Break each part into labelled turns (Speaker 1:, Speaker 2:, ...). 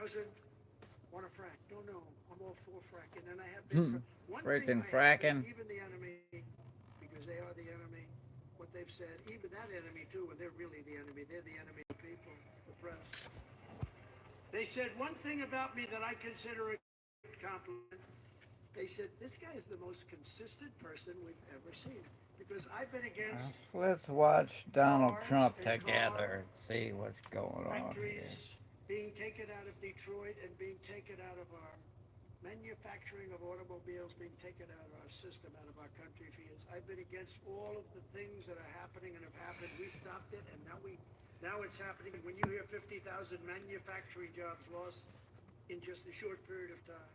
Speaker 1: doesn't want to frack. No, I'm all for fracking, and I have been for one thing.
Speaker 2: Freaking
Speaker 1: I have been,
Speaker 2: fracking.
Speaker 1: even the enemy, because they are the enemy. What they've said, even that enemy too, when they're really the enemy, they're the enemy of the people, the press. They said one thing about me that I consider a compliment. They said this guy is the most consistent person we've ever seen because I've been against
Speaker 2: Let's watch Donald
Speaker 1: cars
Speaker 2: Trump
Speaker 1: and car
Speaker 2: together and see what's going on here.
Speaker 1: factories being taken out of Detroit and being taken out of our manufacturing of automobiles, being taken out of our system, out of our country for years. I've been against all of the things that are happening and have happened. We stopped it, and now it's happening. When you hear 50,000 manufacturing jobs lost in just a short period of time,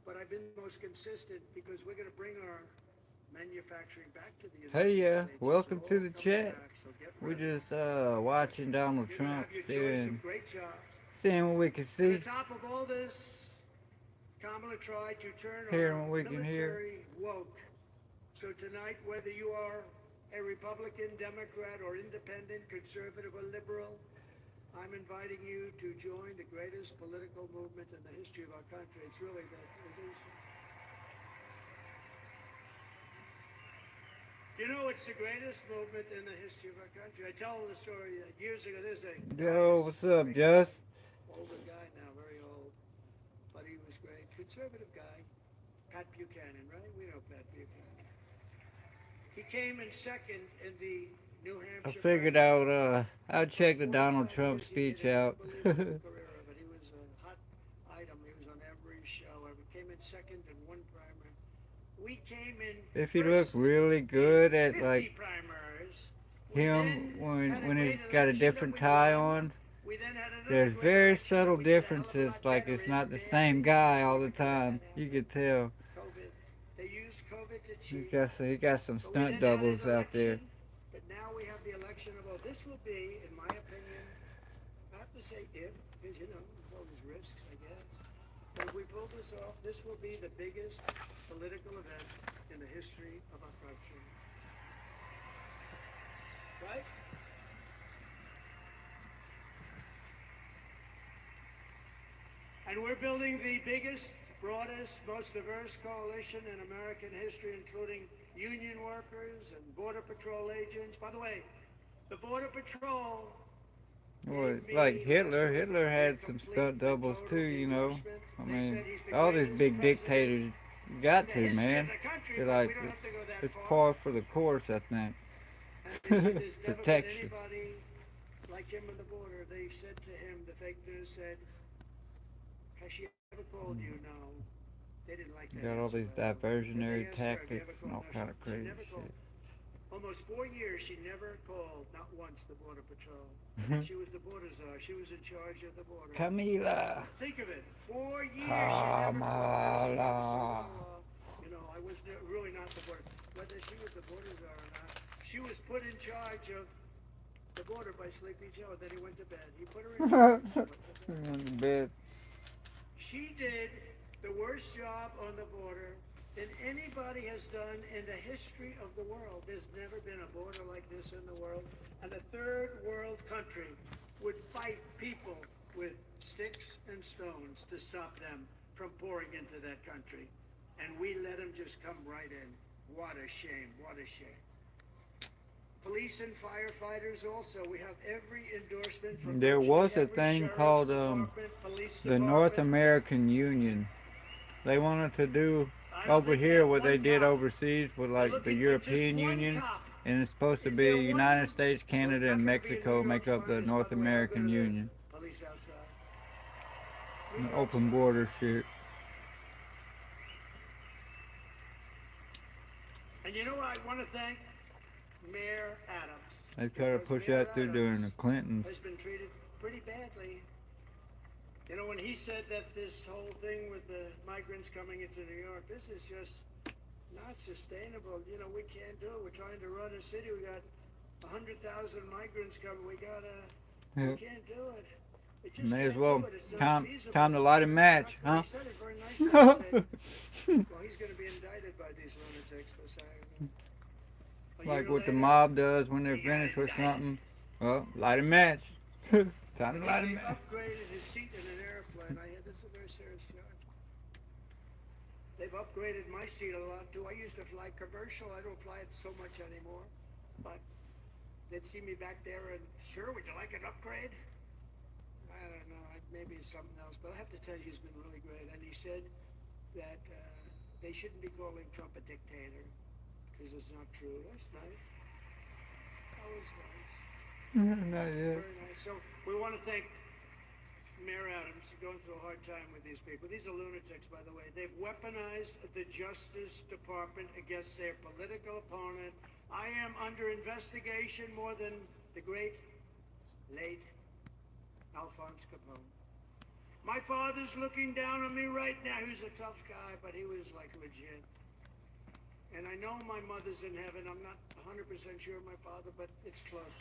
Speaker 1: but I've been most consistent because we're going to bring our manufacturing back to the United
Speaker 2: Hey,
Speaker 1: States.
Speaker 2: welcome
Speaker 1: It's
Speaker 2: to
Speaker 1: all
Speaker 2: the
Speaker 1: coming
Speaker 2: chat.
Speaker 1: back, so get
Speaker 2: We're
Speaker 1: ready.
Speaker 2: just watching Donald
Speaker 1: You're going to
Speaker 2: Trump,
Speaker 1: have your choice of
Speaker 2: seeing
Speaker 1: great jobs.
Speaker 2: seeing what we can
Speaker 1: On the
Speaker 2: see,
Speaker 1: top of all this, Kamala tried to turn
Speaker 2: hearing
Speaker 1: our
Speaker 2: what we can hear.
Speaker 1: military woke. So tonight, whether you are a Republican, Democrat, or independent, conservative, or liberal, I'm inviting you to join the greatest political movement in the history of our country. It's really that. You know, it's the greatest movement in the history of our country. I tell the story that years ago. There's a
Speaker 2: Yo, what's up, Just?
Speaker 1: older guy now, very old, but he was great. Conservative guy, Pat Buchanan, right? We know Pat Buchanan. He came in second in the New
Speaker 2: I
Speaker 1: Hampshire
Speaker 2: figured
Speaker 1: primary.
Speaker 2: out, I'll check the Donald
Speaker 1: 45
Speaker 2: Trump
Speaker 1: years he made
Speaker 2: speech
Speaker 1: an
Speaker 2: out.
Speaker 1: unbelievable career of it. He was a hot item. He was on every show. He came in second in one primary. We came in
Speaker 2: If you look
Speaker 1: first
Speaker 2: really
Speaker 1: in
Speaker 2: good at
Speaker 1: 50
Speaker 2: like
Speaker 1: primaries. We
Speaker 2: him
Speaker 1: then had a
Speaker 2: when
Speaker 1: great
Speaker 2: he's got a
Speaker 1: election that
Speaker 2: different
Speaker 1: we
Speaker 2: tie
Speaker 1: won.
Speaker 2: on,
Speaker 1: We then had another
Speaker 2: there's
Speaker 1: great
Speaker 2: very
Speaker 1: election that
Speaker 2: subtle
Speaker 1: we did a hell of a
Speaker 2: differences.
Speaker 1: lot
Speaker 2: Like
Speaker 1: better
Speaker 2: it's
Speaker 1: in.
Speaker 2: not the same
Speaker 1: Badly,
Speaker 2: guy all the
Speaker 1: before that
Speaker 2: time. You
Speaker 1: happened.
Speaker 2: could tell.
Speaker 1: COVID. They used COVID to
Speaker 2: He
Speaker 1: cheat.
Speaker 2: got some
Speaker 1: But we
Speaker 2: stunt
Speaker 1: then had an
Speaker 2: doubles out there.
Speaker 1: election. But now we have the election of, oh, this will be, in my opinion, I have to say if, because, you know, there's always risks, I guess. But if we pull this off, this will be the biggest political event in the history of our country. Right? And we're building the biggest, broadest, most diverse coalition in American history, including union workers and Border Patrol agents. By the way, the Border Patrol
Speaker 2: Well,
Speaker 1: gave
Speaker 2: like
Speaker 1: me last
Speaker 2: Hitler.
Speaker 1: week
Speaker 2: Hitler
Speaker 1: their
Speaker 2: had some
Speaker 1: complete
Speaker 2: stunt
Speaker 1: and
Speaker 2: doubles too,
Speaker 1: total
Speaker 2: you know.
Speaker 1: endorsement.
Speaker 2: I
Speaker 1: They
Speaker 2: mean,
Speaker 1: said he's the
Speaker 2: all these
Speaker 1: greatest
Speaker 2: big
Speaker 1: president
Speaker 2: dictators
Speaker 1: in
Speaker 2: got
Speaker 1: the
Speaker 2: to,
Speaker 1: history of
Speaker 2: man.
Speaker 1: the country,
Speaker 2: They're
Speaker 1: but
Speaker 2: like
Speaker 1: we don't have to go that
Speaker 2: it's
Speaker 1: far.
Speaker 2: par for the course, I think.
Speaker 1: And they said there's never been
Speaker 2: Protection.
Speaker 1: anybody like him on the border. They said to him, the fake news said, has she ever called you? No. They didn't like that
Speaker 2: Got all
Speaker 1: answer,
Speaker 2: these
Speaker 1: by the way. But they
Speaker 2: diversionary
Speaker 1: asked her, have you ever
Speaker 2: tactics and
Speaker 1: called?
Speaker 2: all
Speaker 1: No,
Speaker 2: kind of
Speaker 1: she
Speaker 2: crazy
Speaker 1: never called.
Speaker 2: shit.
Speaker 1: Almost 4 years, she never called, not once, the Border Patrol. She was the border czar. She was in charge of the border.
Speaker 2: Camila.
Speaker 1: Think of it. 4 years, she never called.
Speaker 2: Kamala.
Speaker 1: You know, I was really not the border. Whether she was the border czar or not, she was put in charge of the border by Sleepy Joe. Then he went to bed. He put her in charge. She went to bed.
Speaker 2: In bed.
Speaker 1: She did the worst job on the border than anybody has done in the history of the world. There's never been a border like this in the world. And a third world country would fight people with sticks and stones to stop them from pouring into that country. And we let them just come right in. What a shame. What a shame. Police and firefighters also. We have every endorsement from
Speaker 2: There was a
Speaker 1: every
Speaker 2: thing
Speaker 1: sheriff's
Speaker 2: called
Speaker 1: department, police
Speaker 2: the North
Speaker 1: department.
Speaker 2: American Union. They wanted to do
Speaker 1: I don't
Speaker 2: over
Speaker 1: think they
Speaker 2: here
Speaker 1: have
Speaker 2: what they
Speaker 1: one
Speaker 2: did
Speaker 1: cop.
Speaker 2: overseas with
Speaker 1: They're
Speaker 2: like the
Speaker 1: looking for just
Speaker 2: European
Speaker 1: one
Speaker 2: Union,
Speaker 1: cop.
Speaker 2: and it's supposed to
Speaker 1: Is
Speaker 2: be
Speaker 1: there one?
Speaker 2: United States,
Speaker 1: Well,
Speaker 2: Canada,
Speaker 1: it's
Speaker 2: and
Speaker 1: not going to be in
Speaker 2: Mexico
Speaker 1: New
Speaker 2: make
Speaker 1: York's
Speaker 2: up the
Speaker 1: finest,
Speaker 2: North
Speaker 1: by the way. I'll go
Speaker 2: American
Speaker 1: to the
Speaker 2: Union.
Speaker 1: police outside.
Speaker 2: An
Speaker 1: New York's
Speaker 2: open
Speaker 1: finest.
Speaker 2: border shit.
Speaker 1: And you know what? I want to thank Mayor Adams.
Speaker 2: They try to
Speaker 1: Because
Speaker 2: push
Speaker 1: Mayor
Speaker 2: that through during the
Speaker 1: Adams
Speaker 2: Clintons.
Speaker 1: has been treated pretty badly. You know, when he said that this whole thing with the migrants coming into New York, this is just not sustainable. You know, we can't do it. We're trying to run a city. We got 100,000 migrants coming. We
Speaker 2: Yep.
Speaker 1: can't do it. We just
Speaker 2: May as
Speaker 1: can't
Speaker 2: well.
Speaker 1: do it. It's not
Speaker 2: Time
Speaker 1: feasible.
Speaker 2: to light a match,
Speaker 1: Well,
Speaker 2: huh?
Speaker 1: he said it very nicely. He said, well, he's going to be indicted by these lunatics for saying. A
Speaker 2: Like
Speaker 1: year
Speaker 2: what the
Speaker 1: later,
Speaker 2: mob does when they're
Speaker 1: he got
Speaker 2: finished with
Speaker 1: indicted.
Speaker 2: something. Well, light a match. Time to light a
Speaker 1: He
Speaker 2: match.
Speaker 1: upgraded his seat in an airplane. way, and I hear this is a very serious charge. They've upgraded my seat a lot too. I used to fly commercial. I don't fly it so much anymore. But they'd see me back there and, sure, would you like an upgrade? I don't know. Maybe it's something else. But I have to tell you, he's been really great. And he said that they shouldn't be calling Trump a dictator because it's not true. That's nice. That was nice.
Speaker 2: Not yet.
Speaker 1: Very nice. So we want to thank Mayor Adams is going through a hard time with these people. These are lunatics, by the way. They've weaponized the Justice Department against their political opponent. I am under investigation more than the great, late Alphonse Capone. My father's looking down on me right now. He's a tough guy, but he was like legit. And I know my mother's in heaven. I'm not 100% sure of my father, but it's close.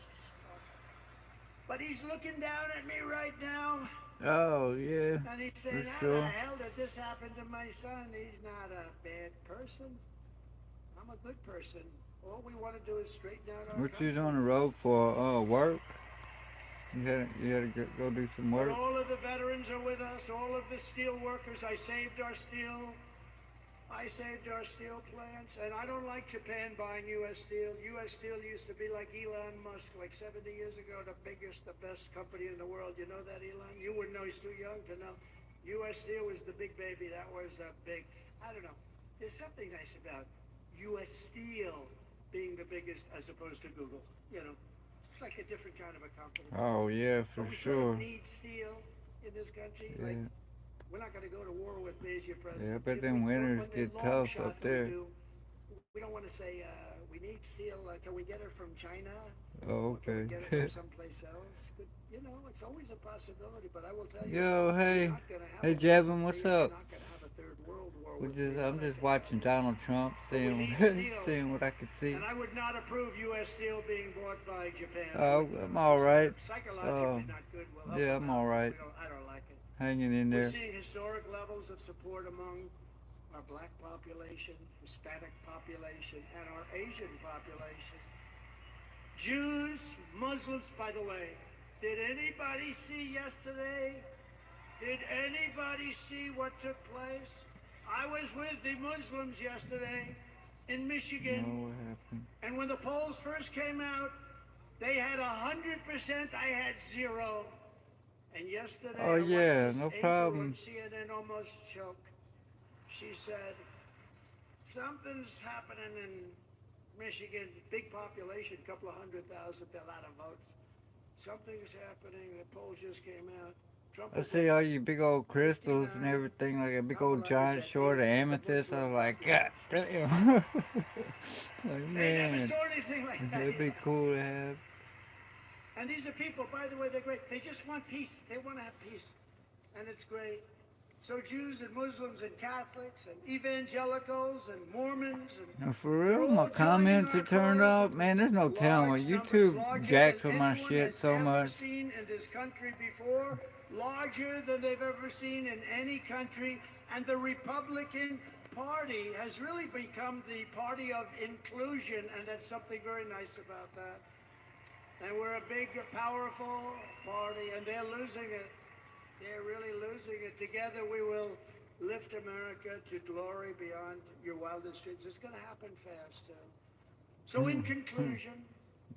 Speaker 1: But he's looking down at me right now.
Speaker 2: Oh, yeah.
Speaker 1: And he's saying, how
Speaker 2: sure.
Speaker 1: the hell did this happen to my son? He's not a bad person. I'm a good person. All we want to do is straighten out our
Speaker 2: What
Speaker 1: country.
Speaker 2: you was on the road for? Work? You had to go do some
Speaker 1: But
Speaker 2: work?
Speaker 1: all of the veterans are with us, all of the steel workers. I saved our steel plants, and I don't like Japan buying U.S. Steel. U.S. Steel used to be like Elon Musk, like 70 years ago, the biggest, the best company in the world. You know that, Elon? You wouldn't know, he's too young to know. U.S. Steel was the big baby. That was a big, I don't know. There's something nice about U.S. Steel being the biggest as opposed to Google, you know. It's like a different kind of a company.
Speaker 2: Oh, yeah, for
Speaker 1: But we
Speaker 2: sure.
Speaker 1: sort of need steel in this country.
Speaker 2: Yeah.
Speaker 1: Like, we're not going to go to war with me as your president.
Speaker 2: Yeah, I bet
Speaker 1: If
Speaker 2: them
Speaker 1: we-
Speaker 2: winters
Speaker 1: when the
Speaker 2: get
Speaker 1: long
Speaker 2: tough
Speaker 1: shot
Speaker 2: up
Speaker 1: that
Speaker 2: there.
Speaker 1: We don't want to say we need steel. Can we get it from China?
Speaker 2: Oh,
Speaker 1: Or can we
Speaker 2: okay.
Speaker 1: get it from someplace else? But, you know, it's always a possibility. But I will tell you,
Speaker 2: Yo,
Speaker 1: we're
Speaker 2: hey.
Speaker 1: not gonna have
Speaker 2: Hey,
Speaker 1: a-
Speaker 2: Javin, what's
Speaker 1: we're
Speaker 2: up?
Speaker 1: not gonna have a third world war
Speaker 2: We
Speaker 1: with
Speaker 2: just,
Speaker 1: me.
Speaker 2: I'm
Speaker 1: But I
Speaker 2: just
Speaker 1: can
Speaker 2: watching
Speaker 1: tell you.
Speaker 2: Donald Trump,
Speaker 1: we
Speaker 2: seeing,
Speaker 1: need steel.
Speaker 2: seeing what I can see.
Speaker 1: And I would not approve U.S. Steel being bought by Japan.
Speaker 2: Oh, I'm all right.
Speaker 1: Psychologically not good. We'll help
Speaker 2: Yeah,
Speaker 1: them
Speaker 2: I'm
Speaker 1: out.
Speaker 2: all right.
Speaker 1: I don't like it.
Speaker 2: Hanging in
Speaker 1: We're
Speaker 2: there.
Speaker 1: seeing historic levels of support among our black population, Hispanic population, and our Asian population. Jews, Muslims, by the way, did anybody see yesterday? Did anybody see what took place? I was with the Muslims yesterday in Michigan,
Speaker 2: Oh, what happened?
Speaker 1: and when the polls first came out, they had 100%, I had 0. And yesterday,
Speaker 2: Oh,
Speaker 1: I watched
Speaker 2: yeah,
Speaker 1: this
Speaker 2: no
Speaker 1: anchor
Speaker 2: problem.
Speaker 1: on CNN almost choke. She said, something's happening in Michigan, big population, couple of 100,000, a lot of votes. Something's happening, the polls just came out. Trump
Speaker 2: I
Speaker 1: is
Speaker 2: see all you big old crystals and everything, like a big old giant short of amethyst. I was like, God damn. Like,
Speaker 1: They never
Speaker 2: man,
Speaker 1: saw anything like that.
Speaker 2: that'd be cool to have.
Speaker 1: And these are people, by the way, they're great. They just want peace. They want to have peace. And it's great. So Jews and Muslims and Catholics and evangelicals and Mormons and
Speaker 2: And for real, my comments are turned off. Man, there's no telling what YouTube jacks with my shit so much.
Speaker 1: Seen in this country before, larger than they've ever seen in any country, and the Republican Party has really become the party of inclusion, and that's something very nice about that. And we're a big, powerful party, and they're losing it. They're really losing it. Together we will lift America to glory beyond your wildest dreams. It's going to happen fast, too. So in conclusion,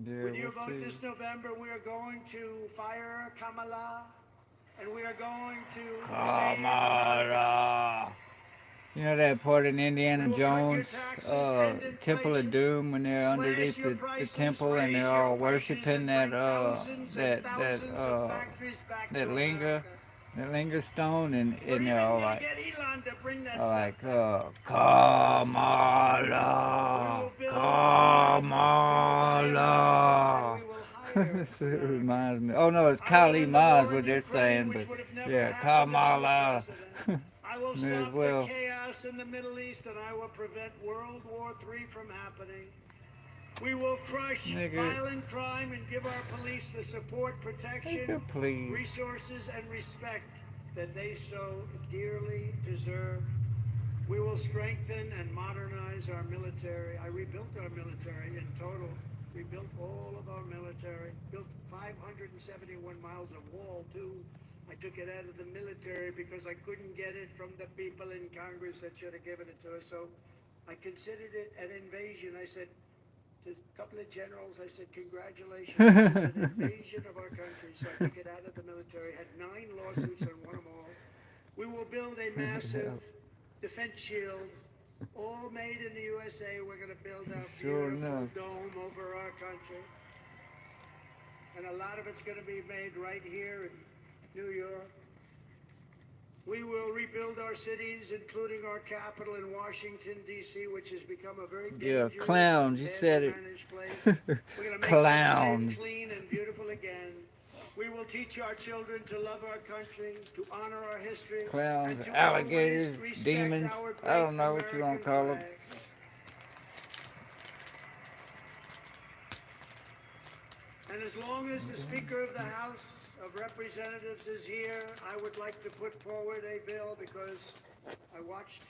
Speaker 2: Yeah,
Speaker 1: with your
Speaker 2: we'll
Speaker 1: vote
Speaker 2: see.
Speaker 1: this November, we are going to fire Kamala, and we are going to
Speaker 2: Kamala. You know that part in Indiana Jones, Temple of Doom, when they're underneath the temple and they're all worshiping that linger stone, and they're all like, Kamala, Kamala. That's what it reminds me. Oh no, it's Kali Ma is what they're saying, but yeah, Kamala.
Speaker 1: I will
Speaker 2: May as
Speaker 1: stop
Speaker 2: well.
Speaker 1: the chaos in the Middle East, and I will prevent World War III from happening. We will crush
Speaker 2: Nigga.
Speaker 1: violent crime and give our police the support, protection,
Speaker 2: Nigga, please.
Speaker 1: resources, and respect that they so dearly deserve. We will strengthen and modernize our military. I rebuilt our military in total. We built all of our military, built 571 miles of wall, too. I took it out of the military because I couldn't get it from the people in Congress that should have given it to us. So I considered it an invasion. I said to a couple of generals, I said, congratulations, it's an invasion of our country. So I took it out of the military, had 9 lawsuits and won them all. We will build a massive defense shield, all made in the USA. We're going to build a
Speaker 2: Sure
Speaker 1: beautiful
Speaker 2: enough.
Speaker 1: dome over our country. And a lot of it's going to be made right here in New York. We will rebuild our cities, including our capital in Washington, D.C., which has become a very dangerous,
Speaker 2: clowns, you said
Speaker 1: badly
Speaker 2: it.
Speaker 1: managed place. We're going to make it
Speaker 2: Clowns.
Speaker 1: safe, clean, and beautiful again. We will teach our children to love our country, to honor our history,
Speaker 2: Clowns,
Speaker 1: and to
Speaker 2: alligators,
Speaker 1: always respect
Speaker 2: demons.
Speaker 1: our
Speaker 2: I don't
Speaker 1: great
Speaker 2: know what you want to call them.
Speaker 1: American flag. And as long as the Speaker of the House of Representatives is here, I would like to put forward a bill because I watched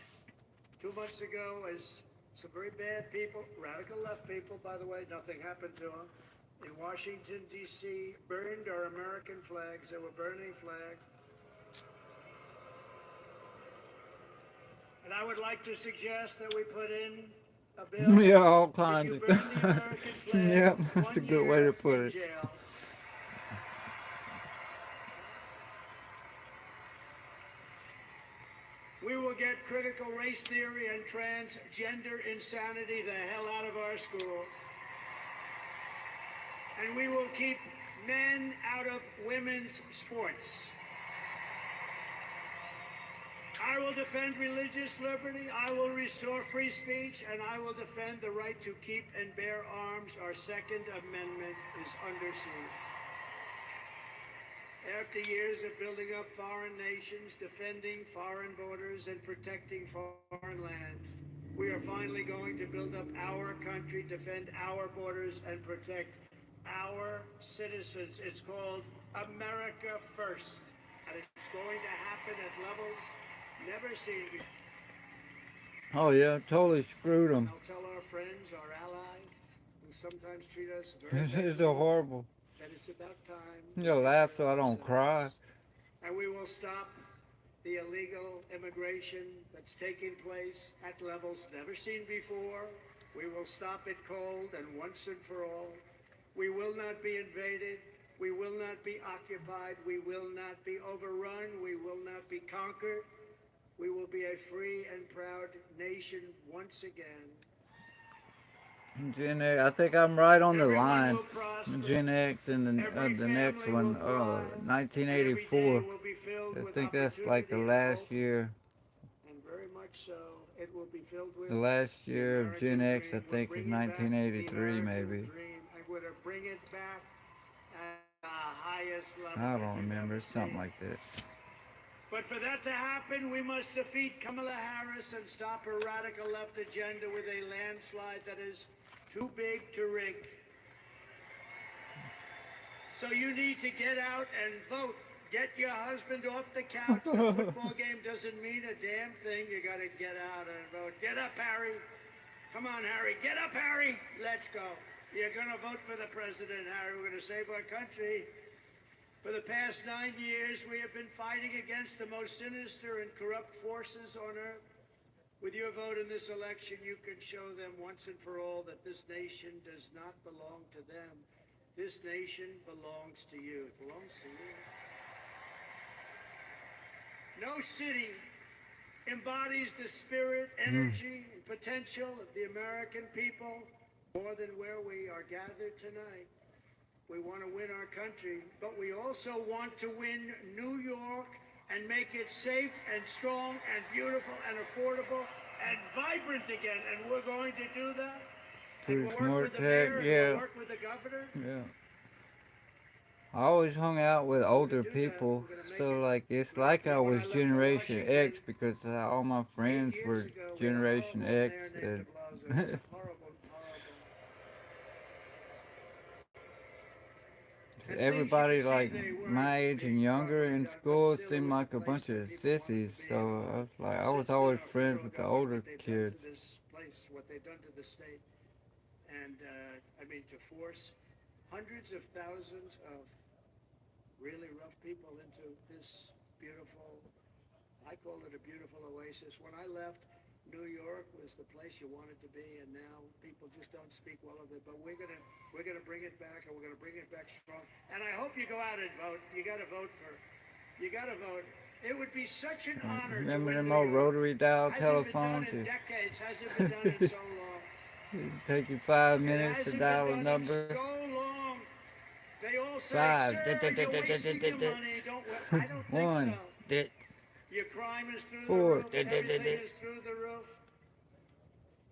Speaker 1: 2 months ago as some very bad people, radical left people, by the way, nothing happened to them, in Washington, D.C., burned our American flags. They were burning flags. And I would like to suggest that we put in a bill.
Speaker 2: Yeah, all
Speaker 1: If
Speaker 2: kinds
Speaker 1: you
Speaker 2: of.
Speaker 1: burn the American flag,
Speaker 2: Yep, that's a
Speaker 1: 1
Speaker 2: good way
Speaker 1: year
Speaker 2: to put
Speaker 1: in
Speaker 2: it.
Speaker 1: jail. We will get critical race theory and transgender insanity the hell out of our schools. And we will keep men out of women's sports. I will defend religious liberty, I will restore free speech, and I will defend the right to keep and bear arms. Our Second Amendment is under siege. After years of building up foreign nations, defending foreign borders, and protecting foreign lands, we are finally going to build up our country, defend our borders, and protect our citizens. It's called America First, and it's going to happen at levels never seen before.
Speaker 2: Oh yeah, totally screwed them.
Speaker 1: I'll tell our friends, our allies, who sometimes treat us
Speaker 2: This
Speaker 1: very
Speaker 2: is so
Speaker 1: badly,
Speaker 2: horrible.
Speaker 1: that it's about time.
Speaker 2: You laugh so I don't cry.
Speaker 1: And we will stop the illegal immigration that's taking place at levels never seen before. We will stop it cold and once and for all. We will not be invaded. We will not be occupied. We will not be overrun. We will not be conquered. We will be a free and proud nation once again.
Speaker 2: Gen X, I think I'm right on the
Speaker 1: Everyone
Speaker 2: line.
Speaker 1: will prosper.
Speaker 2: Gen X and
Speaker 1: Every
Speaker 2: the next
Speaker 1: family will
Speaker 2: one,
Speaker 1: thrive. Every
Speaker 2: 1984.
Speaker 1: day will be filled
Speaker 2: I
Speaker 1: with
Speaker 2: think that's like the
Speaker 1: opportunity and
Speaker 2: last
Speaker 1: hope.
Speaker 2: year.
Speaker 1: And very much so, it will be filled with
Speaker 2: The last
Speaker 1: the
Speaker 2: year of
Speaker 1: American
Speaker 2: Gen X, I
Speaker 1: dream. We're
Speaker 2: think, is
Speaker 1: bringing back the
Speaker 2: 1983,
Speaker 1: American
Speaker 2: maybe.
Speaker 1: dream. I'm going to bring it back at the highest level.
Speaker 2: I
Speaker 1: that
Speaker 2: don't
Speaker 1: you've
Speaker 2: remember,
Speaker 1: ever
Speaker 2: something
Speaker 1: seen.
Speaker 2: like that.
Speaker 1: But for that to happen, we must defeat Kamala Harris and stop her radical left agenda with a landslide that is too big to rig. So you need to get out and vote. Get your husband off the couch. The football game doesn't mean a damn thing. You got to get out and vote. Get up, Harry. Come on, Harry. Get up, Harry. Let's go. You're going to vote for the president, Harry. We're going to save our country. For the past 9 years, we have been fighting against the most sinister and corrupt forces on earth. With your vote in this election, you can show them once and for all that this nation does not belong to them. This nation belongs to you. It belongs to you. No city embodies the spirit, energy, and potential of the American people more than where we are gathered tonight. We want to win our country, but we also want to win New York and make it safe and strong and beautiful and affordable and vibrant again. And we're going to do that.
Speaker 2: Pretty
Speaker 1: And we'll work
Speaker 2: smart
Speaker 1: with the
Speaker 2: tech,
Speaker 1: mayor and
Speaker 2: yeah.
Speaker 1: we'll work with the governor.
Speaker 2: Yeah. I always hung out with older people, so like it's like I was Generation X because all my friends were Generation X. And everybody like my age and younger in school seemed like a bunch of sissies. So I was like, I was always friends with the older kids.
Speaker 1: What they've done to the state, and I mean to force hundreds of thousands of really rough people into this beautiful, I call it a beautiful oasis. When I left, New York was the place you wanted to be, and now people just don't speak well of it. But we're gonna bring it back, and we're gonna bring it back strong. And I hope you go out and vote. You got to vote for. You got to vote. It would be such an honor to
Speaker 2: Remember
Speaker 1: win
Speaker 2: them
Speaker 1: New
Speaker 2: old
Speaker 1: York.
Speaker 2: rotary dial
Speaker 1: Hasn't been done
Speaker 2: telephones?
Speaker 1: in decades. Hasn't been done in so long.
Speaker 2: It'd take you 5 minutes to
Speaker 1: Hasn't been
Speaker 2: dial a
Speaker 1: done in
Speaker 2: number.
Speaker 1: so long. They all say,
Speaker 2: Five.
Speaker 1: "Sir, you're wasting your money." I don't think so.
Speaker 2: One.
Speaker 1: Your crime is through the
Speaker 2: Four.
Speaker 1: roof. Everything is through the roof.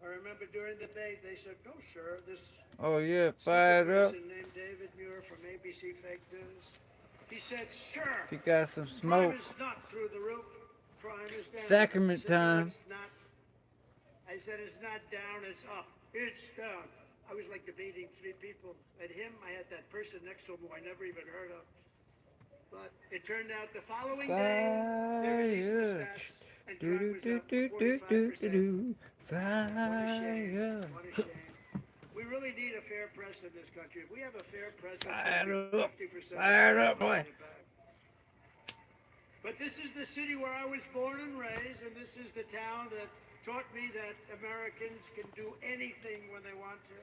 Speaker 1: I remember during the debate, they said, "No, sir, this
Speaker 2: Oh yeah,
Speaker 1: stupid
Speaker 2: fired up.
Speaker 1: person named David Muir from ABC Fake News." He said, "Sir,
Speaker 2: If you got some
Speaker 1: crime
Speaker 2: smoke,
Speaker 1: is not through the roof. Crime is down." He
Speaker 2: sacrament
Speaker 1: said, "No,
Speaker 2: time.
Speaker 1: it's not." I said, "It's not down, it's up. It's down." I was like debating three people. At him, I had that person next to him who I never even heard of. But it turned out the following day, they released the
Speaker 2: Fire.
Speaker 1: stats, and
Speaker 2: Do
Speaker 1: crime
Speaker 2: do
Speaker 1: was
Speaker 2: do
Speaker 1: up
Speaker 2: do do do
Speaker 1: 45%.
Speaker 2: do.
Speaker 1: What a shame.
Speaker 2: Fire.
Speaker 1: What a shame. We really need a fair press in this country. If we have a fair press, it's going
Speaker 2: Fired
Speaker 1: to be
Speaker 2: up.
Speaker 1: 50%.
Speaker 2: Fired up, boy.
Speaker 1: But this is the city where I was born and raised, and this is the town that taught me that Americans can do anything when they want to.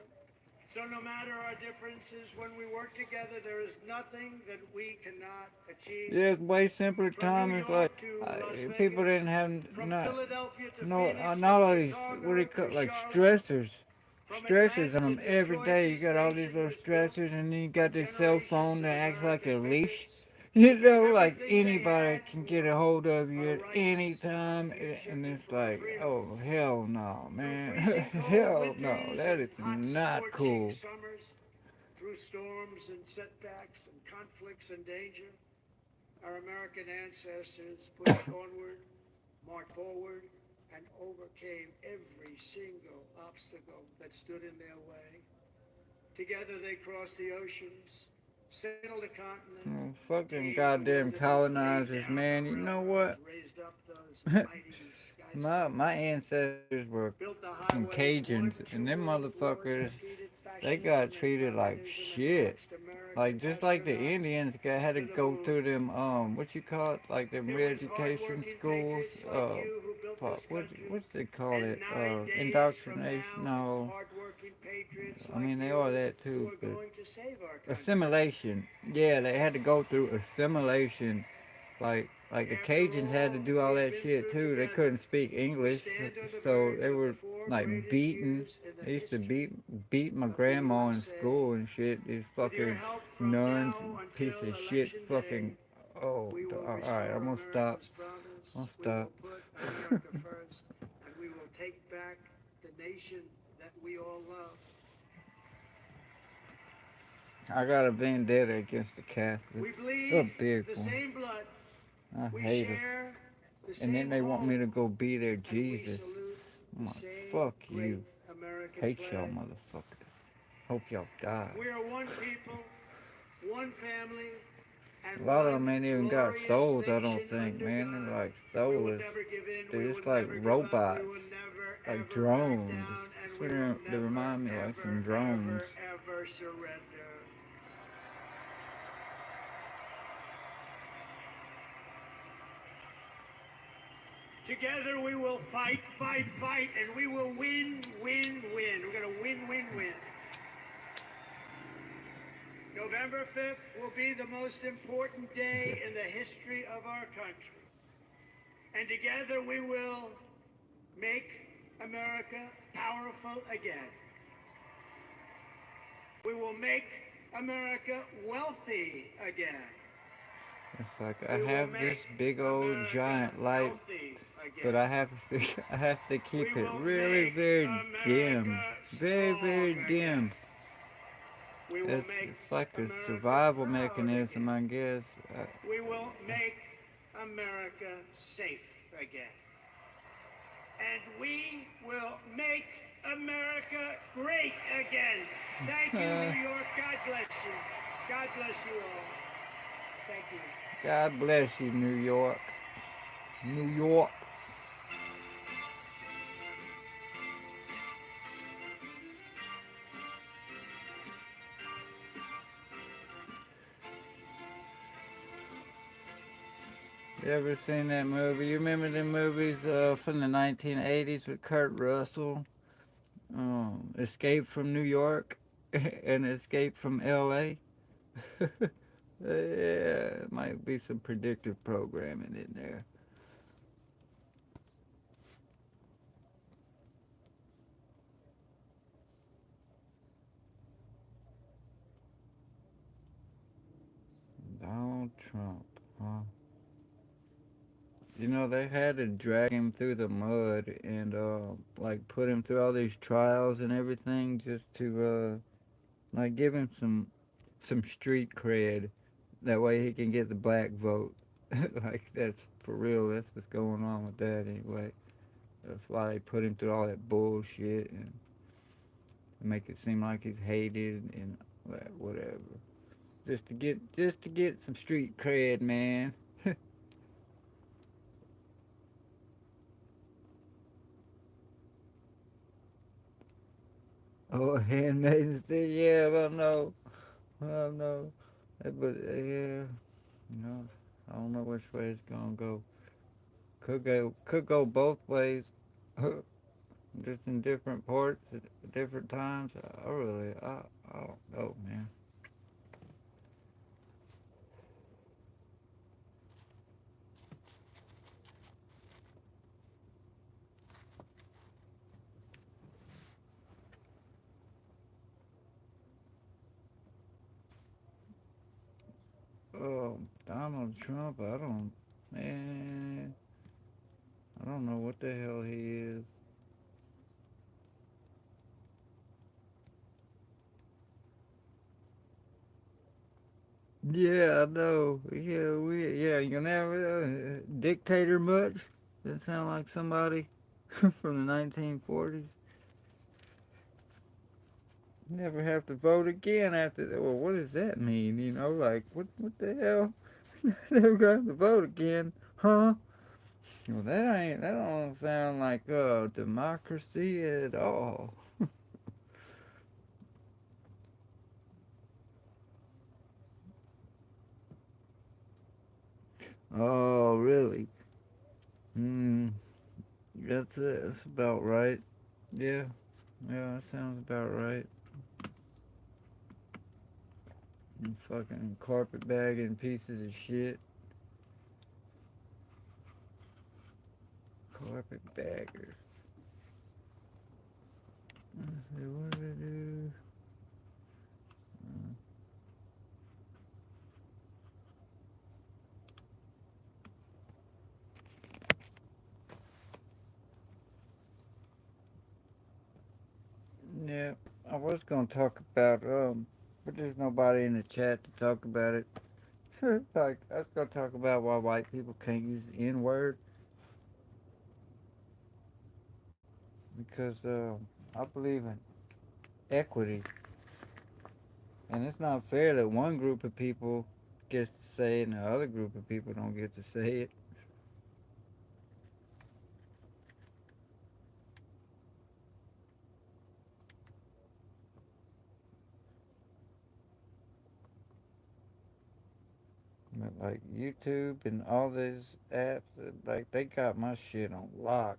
Speaker 1: So no matter our differences, when we work together, there is nothing that we cannot achieve.
Speaker 2: Yeah, it's way simpler
Speaker 1: From
Speaker 2: time.
Speaker 1: New
Speaker 2: It's like
Speaker 1: York to Las
Speaker 2: people
Speaker 1: Vegas,
Speaker 2: didn't have
Speaker 1: from
Speaker 2: not
Speaker 1: Philadelphia to
Speaker 2: no
Speaker 1: Phoenix,
Speaker 2: not
Speaker 1: from
Speaker 2: all these what do you
Speaker 1: Chicago
Speaker 2: call
Speaker 1: to
Speaker 2: like
Speaker 1: Charlotte,
Speaker 2: stressors
Speaker 1: from
Speaker 2: on
Speaker 1: Atlanta
Speaker 2: them
Speaker 1: to
Speaker 2: every
Speaker 1: Detroit.
Speaker 2: day. You
Speaker 1: This
Speaker 2: got all these
Speaker 1: nation
Speaker 2: little
Speaker 1: was built
Speaker 2: stressors, and then you
Speaker 1: by
Speaker 2: got this cell
Speaker 1: generations
Speaker 2: phone
Speaker 1: of
Speaker 2: that acts like a
Speaker 1: American
Speaker 2: leash.
Speaker 1: patriots.
Speaker 2: You know, like
Speaker 1: Everything they
Speaker 2: anybody
Speaker 1: had
Speaker 2: can get
Speaker 1: were
Speaker 2: a hold of you
Speaker 1: our
Speaker 2: at
Speaker 1: rights,
Speaker 2: any time,
Speaker 1: future,
Speaker 2: and
Speaker 1: and
Speaker 2: it's
Speaker 1: for
Speaker 2: like,
Speaker 1: freedom.
Speaker 2: oh hell no,
Speaker 1: Through
Speaker 2: man,
Speaker 1: freezing cold
Speaker 2: hell no,
Speaker 1: winters
Speaker 2: that
Speaker 1: and
Speaker 2: is
Speaker 1: hot
Speaker 2: not
Speaker 1: scorching
Speaker 2: cool.
Speaker 1: summers, through storms and setbacks and conflicts and danger, our American ancestors pushed onward, marched forward, and overcame every single obstacle that stood in their way. Together they crossed the oceans, settled a continent,
Speaker 2: Oh, fuck them
Speaker 1: paved the
Speaker 2: goddamn
Speaker 1: wilderness, laid
Speaker 2: colonizers,
Speaker 1: down
Speaker 2: man.
Speaker 1: the
Speaker 2: You know
Speaker 1: railroads,
Speaker 2: what?
Speaker 1: raised up those mighty skyscrapers,
Speaker 2: My ancestors were
Speaker 1: built the
Speaker 2: some
Speaker 1: highways, won
Speaker 2: Cajuns,
Speaker 1: two
Speaker 2: and them
Speaker 1: world wars,
Speaker 2: motherfuckers,
Speaker 1: defeated
Speaker 2: they
Speaker 1: fascism
Speaker 2: got
Speaker 1: and
Speaker 2: treated like
Speaker 1: communism, and
Speaker 2: shit.
Speaker 1: launched American
Speaker 2: Like just like the
Speaker 1: astronauts
Speaker 2: Indians had to
Speaker 1: to the
Speaker 2: go
Speaker 1: moon.
Speaker 2: through them what you call it, like them
Speaker 1: It was
Speaker 2: re-education
Speaker 1: hardworking
Speaker 2: schools.
Speaker 1: patriots like you who built
Speaker 2: Fuck,
Speaker 1: this country.
Speaker 2: what's they call
Speaker 1: And
Speaker 2: it?
Speaker 1: 9 days from
Speaker 2: Indoctrination?
Speaker 1: now, it's
Speaker 2: No,
Speaker 1: hardworking patriots
Speaker 2: I
Speaker 1: like
Speaker 2: mean they
Speaker 1: you
Speaker 2: are that
Speaker 1: who
Speaker 2: too,
Speaker 1: are
Speaker 2: but
Speaker 1: going to save our country.
Speaker 2: assimilation. Yeah, they had to go through assimilation. Like the
Speaker 1: After
Speaker 2: Cajuns had to
Speaker 1: all
Speaker 2: do all
Speaker 1: we've
Speaker 2: that
Speaker 1: been
Speaker 2: shit
Speaker 1: through
Speaker 2: too. They
Speaker 1: together,
Speaker 2: couldn't speak
Speaker 1: we
Speaker 2: English,
Speaker 1: stand on the
Speaker 2: so
Speaker 1: verge
Speaker 2: they
Speaker 1: of the
Speaker 2: were
Speaker 1: four
Speaker 2: like
Speaker 1: greatest
Speaker 2: beaten.
Speaker 1: years in the
Speaker 2: They used to
Speaker 1: history
Speaker 2: beat my
Speaker 1: of the
Speaker 2: grandma in
Speaker 1: USA.
Speaker 2: school and shit. These
Speaker 1: With your
Speaker 2: fucking
Speaker 1: help from
Speaker 2: nuns,
Speaker 1: now
Speaker 2: piece
Speaker 1: until
Speaker 2: of shit,
Speaker 1: election
Speaker 2: fucking.
Speaker 1: day,
Speaker 2: Oh,
Speaker 1: we will
Speaker 2: all right,
Speaker 1: restore
Speaker 2: I'm gonna stop.
Speaker 1: America's promise.
Speaker 2: I'll
Speaker 1: We
Speaker 2: stop.
Speaker 1: will put America first, and we will take back the nation that we all love.
Speaker 2: I got a vendetta against the
Speaker 1: We
Speaker 2: Catholics, a
Speaker 1: bleed
Speaker 2: big
Speaker 1: the
Speaker 2: one.
Speaker 1: same blood.
Speaker 2: I
Speaker 1: We
Speaker 2: hate them.
Speaker 1: share the
Speaker 2: And then
Speaker 1: same
Speaker 2: they want me to
Speaker 1: home,
Speaker 2: go be their
Speaker 1: and we
Speaker 2: Jesus.
Speaker 1: salute
Speaker 2: I'm
Speaker 1: the
Speaker 2: like,
Speaker 1: same
Speaker 2: fuck
Speaker 1: great
Speaker 2: you.
Speaker 1: American
Speaker 2: Hate
Speaker 1: flag.
Speaker 2: y'all, motherfuckers. Hope y'all die.
Speaker 1: We are one people, one family, and
Speaker 2: A lot of
Speaker 1: one
Speaker 2: them ain't even got
Speaker 1: glorious
Speaker 2: souls, I
Speaker 1: nation
Speaker 2: don't think,
Speaker 1: under
Speaker 2: man.
Speaker 1: God.
Speaker 2: They're like
Speaker 1: We will
Speaker 2: soulless.
Speaker 1: never give in.
Speaker 2: They're
Speaker 1: We
Speaker 2: just
Speaker 1: will
Speaker 2: like
Speaker 1: never give up. We
Speaker 2: robots,
Speaker 1: will never
Speaker 2: like
Speaker 1: ever back
Speaker 2: drones.
Speaker 1: down, and we
Speaker 2: They
Speaker 1: will
Speaker 2: they remind me
Speaker 1: never
Speaker 2: like some
Speaker 1: ever
Speaker 2: drones.
Speaker 1: ever surrender. Together we will fight, fight, fight, and we will win, win, win. We're going to win, win, win. November 5th will be the most important day in the history of our country. And together we will make America powerful again. We will make America wealthy again.
Speaker 2: It's like I have this big old giant light, but I have to keep it really very dim, very dim. It's like a survival mechanism, I guess.
Speaker 1: We will make America safe again. And we will make America great again. Thank you, New York. God bless you. God bless you all. Thank you.
Speaker 2: God bless you, New York. New York. You ever seen that movie? You remember the movies from the 1980s with Kurt Russell? Escape from New York and Escape from L.A. Yeah, might be some predictive programming in there. Donald Trump, huh? You know, they had to drag him through the mud and, like, put him through all these trials and everything just to, like, give him some street cred. That way he can get the black vote. Like, that's for real. That's what's going on with that anyway. That's why they put him through all that bullshit and make it seem like he's hated and whatever. Just to get some street cred, man. Oh, handmaid's thing, yeah, well, no, but yeah, I don't know which way it's gonna go. Could go both ways, just in different parts at different times. I don't know, man. Oh, Donald Trump, man, I don't know what the hell he is. Yeah, I know. Yeah, you never dictator much. That sound like somebody from the 1940s. Never have to vote again after that. Well, what does that mean? Like what the hell? Never got to vote again, huh? Well, that don't sound like democracy at all. Oh, really? Hmm. That's it. That's about right. Yeah. Yeah, that sounds about right. And fucking carpetbagging pieces of shit. Carpetbaggers. Let's see, what did I do? Yeah, I was gonna talk about but there's nobody in the chat to talk about it. Like I was gonna talk about why white people can't use the N word because I believe in equity, and it's not fair that one group of people gets to say it and the other group of people don't get to say it. But like YouTube and all these apps, like they got my shit on lock.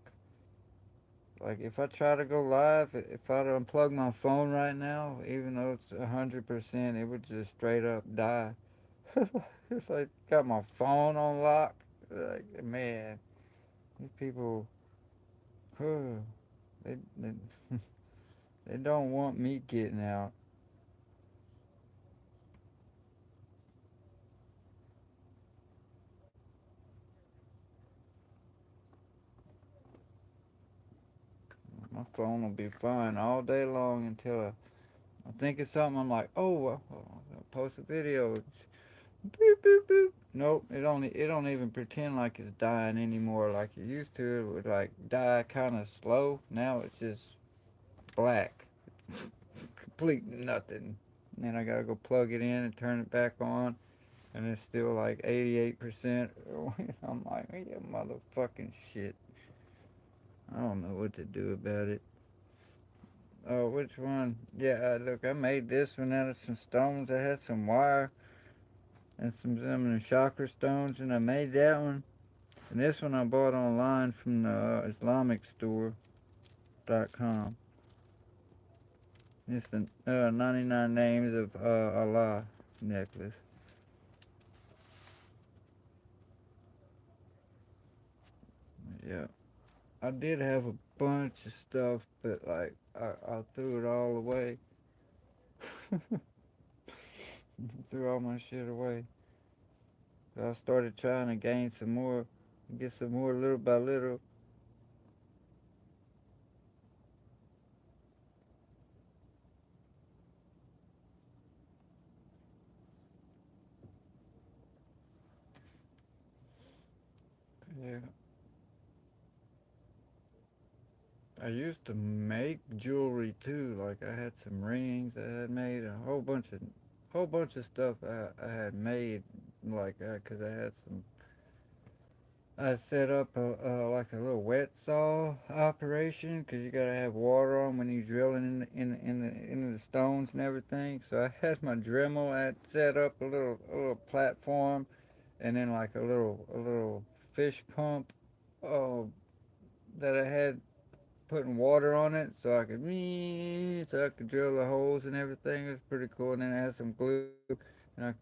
Speaker 2: Like if I try to go live, if I unplug my phone right now, even though it's 100%, it would just straight up die. If I got my phone on lock, like man, these people, they they don't want me getting out. My phone will be fine all day long until I think of something. I'm like, oh, I'll post a video. Boop boop boop. Nope, it don't even pretend like it's dying anymore like it used to. It would like die kind of slow. Now it's just black, complete nothing. And then I gotta go plug it in and turn it back on, and it's still like 88%. I'm like, yeah, motherfucking shit. I don't know what to do about it. Oh, which one? Yeah, look, I made this one out of some stones. I had some wire and some chakra stones, and I made that one. And this one I bought online from the IslamicStore.com. It's the 99 Names of Allah necklace. Yeah. I did have a bunch of stuff, but like I threw it all away. Threw all my shit away. So I started trying to gain some more, get some more little by little. Yeah. I used to make jewelry too. Like I had some rings I had made, a whole bunch of stuff I had made. Like, cause I had some. I set up like a little wet saw operation, cause you gotta have water on when you drilling in the stones and everything. So I had my Dremel. I had set up a little platform, and then like a little fish pump, uh, that I had putting water on it so I could drill the holes and everything. It was pretty cool. And then I had some glue and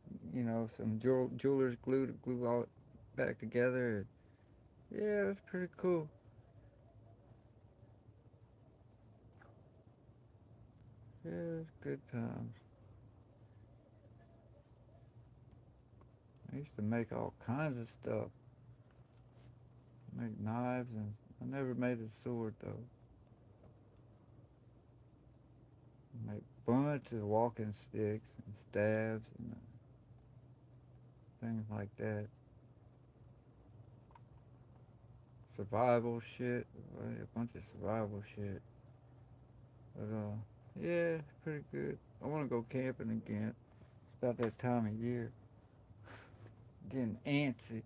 Speaker 2: some jeweler's glue to glue all it back together. Yeah, it was pretty cool. Yeah, it was good times. I used to make all kinds of stuff. Make knives, and I never made a sword though. Make bunch of walking sticks and staves and things like that. Survival shit. A bunch of survival shit. But yeah, it's pretty good. I want to go camping again. It's about that time of year. Getting antsy.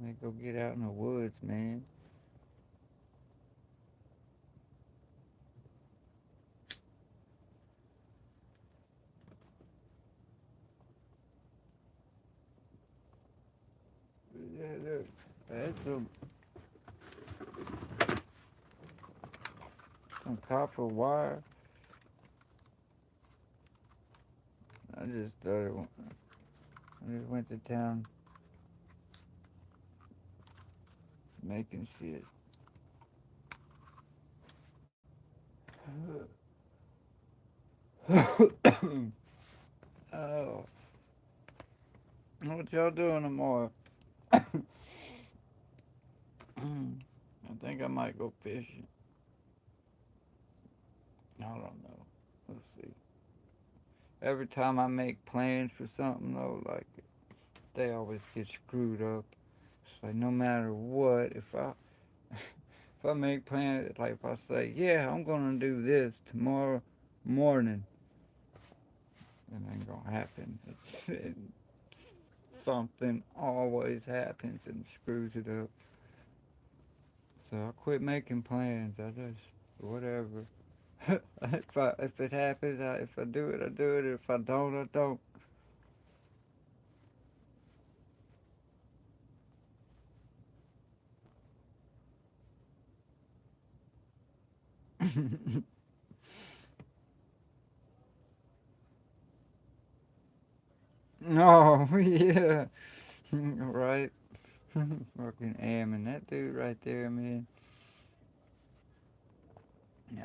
Speaker 2: They go get out in the woods, man. Yeah, look, that's some copper wire. I just started. I just went to town making shit. Oh, what y'all doing tomorrow? I think I might go fishing. I don't know. Let's see. Every time I make plans for something though, like they always get screwed up. It's like no matter what, if I make plans, like if I say, yeah, I'm gonna do this tomorrow morning, it ain't gonna happen. Something always happens and screws it up. So I quit making plans. I just whatever. If it happens, if I do it, I do it. If I don't, I don't. No, yeah, right. Fucking amming that dude right there, man.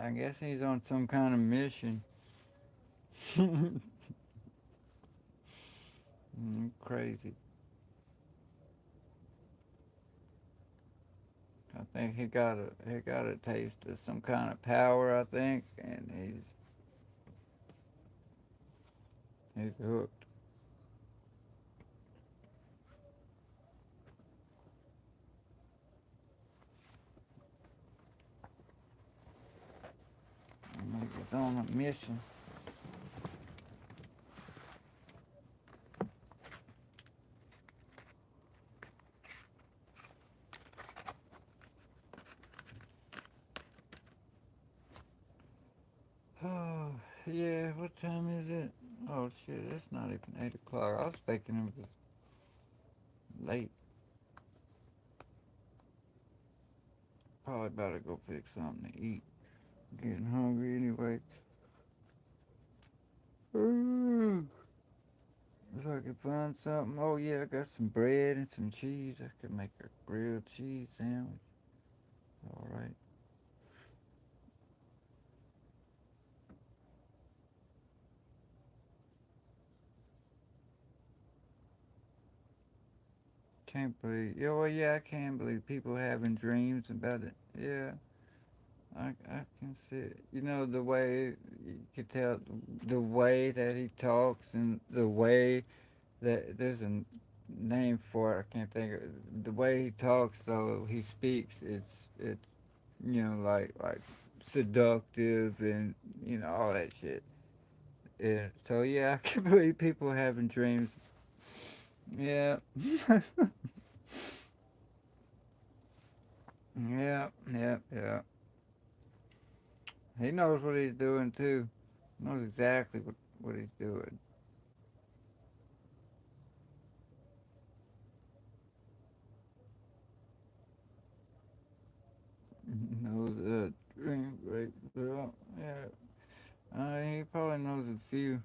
Speaker 2: I guess he's on some kind of mission. Crazy. I think he got a taste of some kind of power. I think, and he's hooked. He's on a mission. Oh yeah. What time is it? Oh shit! It's not even 8 o'clock. I was thinking it was late. probably about to go fix something to eat. Getting hungry anyway. If I could find something. Oh yeah, I got some bread and some cheese. I could make a grilled cheese sandwich. All right. Can't believe. Yeah, well, yeah, I can't believe people having dreams about it. Yeah, I can see it. You know, the way you could tell, the way that he talks and the way that there's a name for it. I can't think of it. The way he talks, though, he speaks. It's like seductive and all that shit. Yeah. So yeah, I can believe people having dreams. Yeah. Yeah. Yeah. Yeah. He knows what he's doing too. Knows exactly what he's doing. Knows dream great girl. Yeah. He probably knows a few.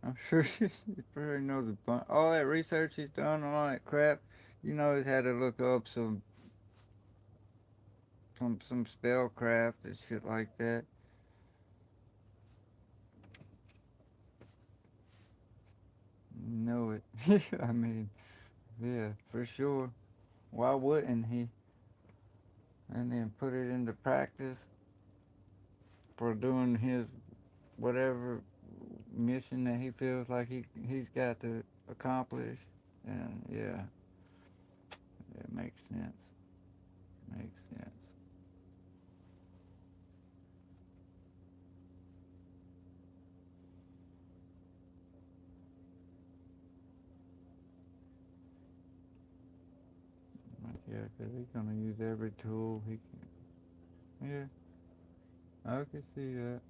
Speaker 2: I'm sure he probably knows a bunch. All that research he's done, all that crap. He's had to look up some spellcraft and shit like that. Know it. I mean, yeah, for sure. Why wouldn't he? And then put it into practice for doing his whatever mission that he feels like he's got to accomplish. And yeah, it makes sense. Makes sense. Yeah, because he's gonna use every tool he can. Yeah, I can see that.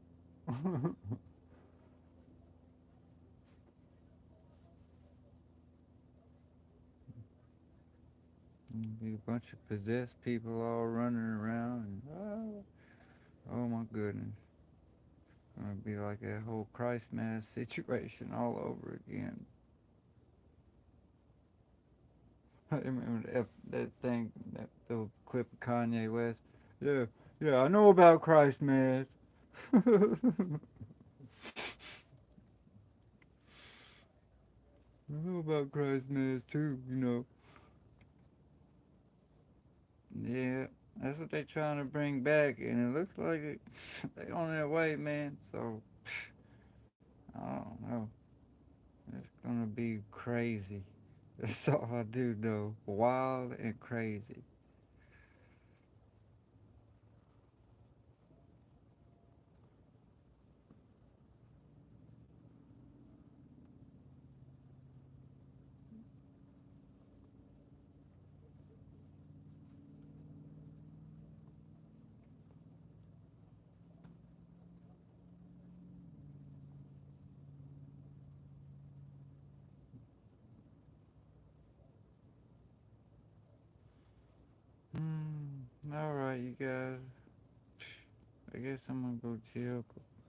Speaker 2: Be a bunch of possessed people all running around, and oh my goodness, gonna be like that whole Christ mass situation all over again. I remember that thing, that little clip of Kanye West. Yeah, yeah, I know about Christ mass. I know about Christ mass too. Yeah, that's what they're trying to bring back, and it looks like they on their way, man. So I don't know. It's gonna be crazy. That's all I do know. Wild and crazy. All right, you guys. I guess I'm gonna go chill,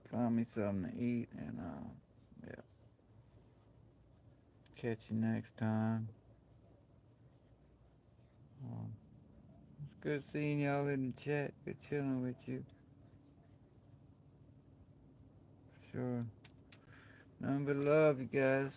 Speaker 2: find me something to eat, and yeah, catch you next time. Um, it's good seeing y'all in the chat. Good chilling with you. Sure. Nothing but love, you guys.